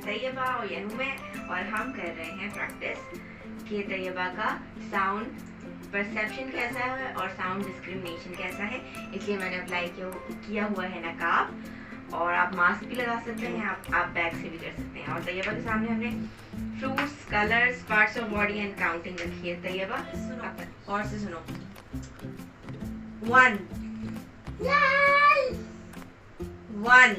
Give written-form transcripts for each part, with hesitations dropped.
तैयबा और यनू में, और हम कर रहे हैं प्रैक्टिस कि तैयबा का साउंड परसेप्शन कैसा है और साउंड डिस्क्रिमिनेशन कैसा है। इसलिए मैंने अप्लाई किया हुआ है नकाब, और आप मास्क भी लगा सकते हैं, आप बैग से भी कर सकते हैं। और तैयबा के सामने हमने fruits, colours, parts of body and counting रखी है। तैयबा सुनो, और से सुनो। 1 1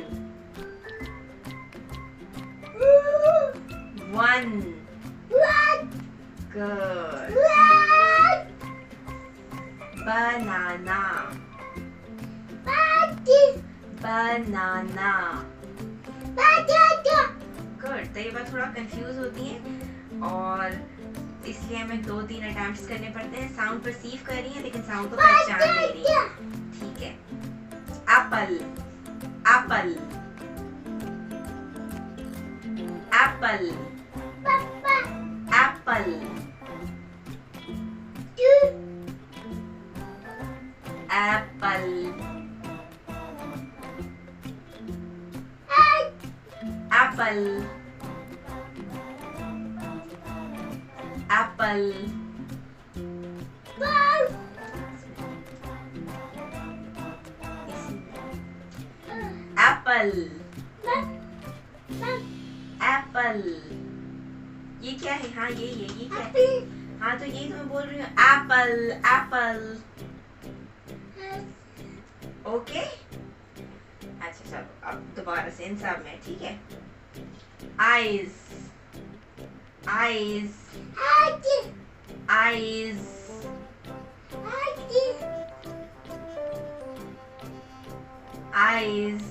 1 Good. Banana. Banana. Good. तो ये बात थोड़ा कंफ्यूज होती है और इसलिए हमें 2-3 अटेम्प्ट्स करने पड़ते हैं। साउंड परसीव कर रही है लेकिन साउंड को पहचान नहीं रही है। ठीक है। Apple, Apple, Apple, Apple, Apple, Apple, Apple, Apple, Apple. ये क्या है? हाँ ये क्या है? हाँ तो यही तो मैं बोल रही हूँ, एप्पल, एप्पल। ओके, अच्छा चलो अब दोबारा से इन सब में, ठीक है। Eyes, eyes, eyes, eyes,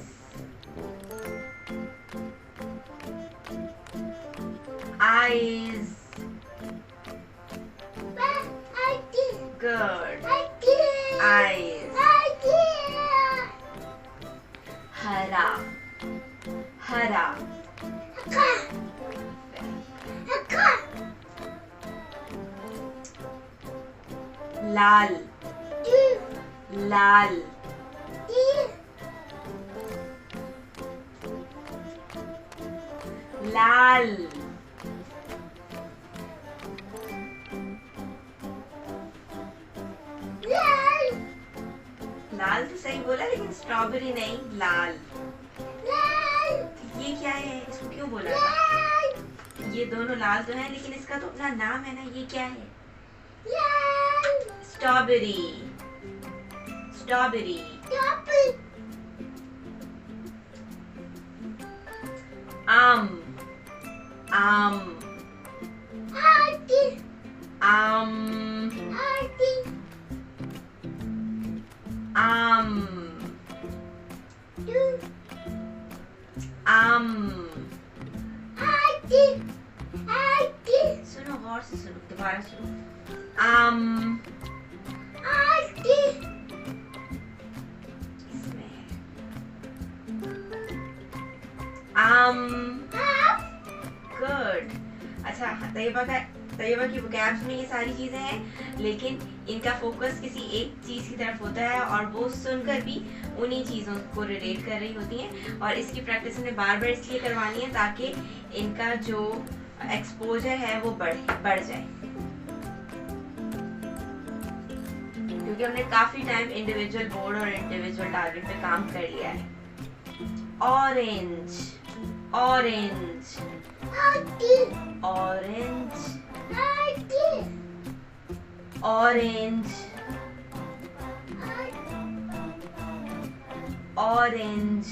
eyes. Good. Eyes. हरा, हरा, लाल, लाल, लाल, लाल तो सही बोला लेकिन स्ट्रॉबेरी नहीं, लाल। ये क्या है? इसको क्यों बोला था? ये दोनों लाल तो हैं लेकिन इसका तो अपना नाम है ना। ये क्या है? स्ट्रॉबेरी, स्ट्रॉबेरी, आम, आम, आम, आम, आम। सुनो गौर से सुनो, दोबारा सुनो। आम, इसमें है आम। गुड। अच्छा, तैयबा की वोकैब्स में ये सारी चीजें हैं लेकिन इनका फोकस किसी एक चीज की तरफ होता है और वो सुनकर भी उन्हीं चीजों को रिलेट कर रही होती हैं। और इसकी प्रैक्टिस इन्हें बार बार इसलिए करवानी है ताकि इनका जो एक्सपोजर है वो बढ़ जाए, क्योंकि हमने काफी टाइम इंडिविजुअल बोर्ड और इंडिविजुअल टारगेट पे काम कर लिया है। Orange, orange, orange, orange, orange,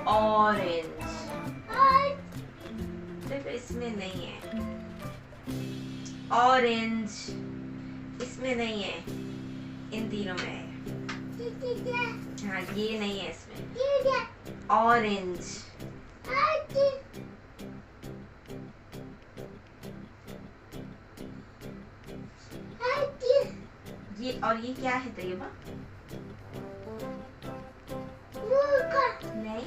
orange. सिर्फ इसमें नहीं है। ऑरेंज इसमें नहीं है, इन तीनों में है। हाँ, ये नहीं है इसमें। ऑरेंज, ये और ये क्या है तैयबा? नहीं,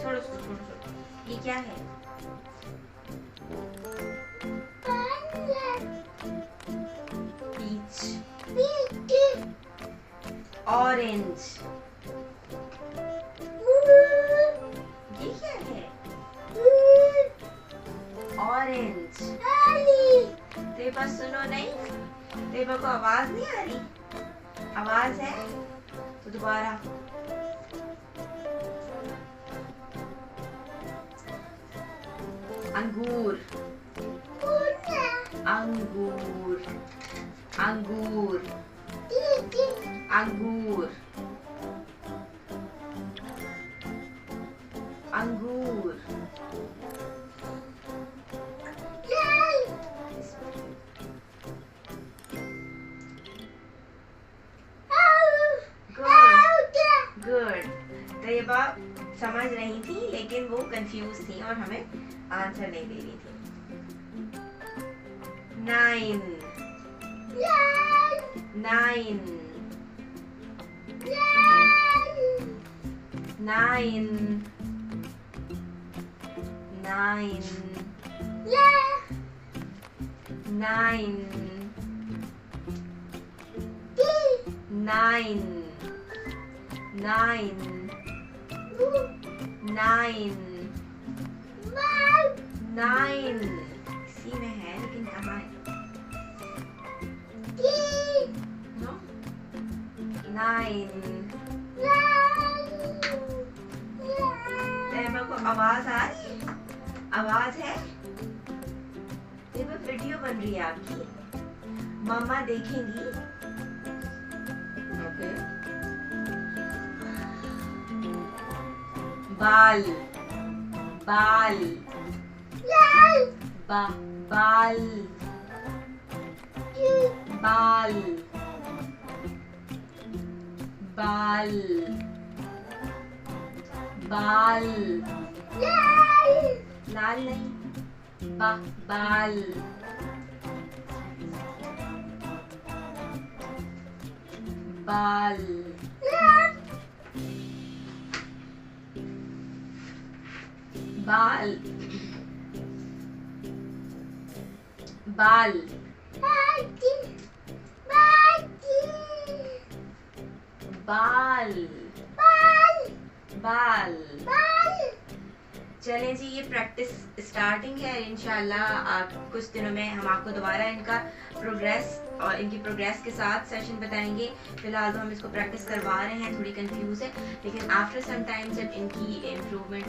छोड़ो छोड़ो छोड़ो। ये क्या है? पीच, ऑरेंज, को आवाज नहीं आ रही? आवाज है तो दोबारा। अंगूर, अंगूर, अंगूर, अंगूर, अंगूर, गुड। तैयबा समझ रही थी लेकिन वो कंफ्यूज थी और हमें आंसर नहीं दे रही थी। 9 9 9 9 9 9 9 9 9 इसी में है लेकिन कहाँ है? नो 9 तैयबा को आवाज आ रही है? आवाज है? तैयबा वीडियो बन रही है आपकी, मम्मा देखेंगी। ओके। बाल, बाल, बा बाल, बाल, बाल, बाल, लाल नहीं, बाल, बाल, बाल, बाल, बाल, बाल। चलें जी, ये प्रैक्टिस स्टार्टिंग है। इंशाल्लाह कुछ दिनों में हम आपको दोबारा इनका प्रोग्रेस और इनकी प्रोग्रेस के साथ सेशन बताएंगे। फिलहाल तो हम इसको प्रैक्टिस करवा रहे हैं, थोड़ी कंफ्यूज है, लेकिन आफ्टर सम टाइम जब इनकी इम्प्रूवमेंट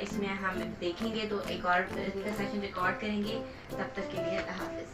इसमें हम देखेंगे तो एक और इनका सेशन रिकॉर्ड करेंगे। तब तक के लिए अल्लाह हाफिज़।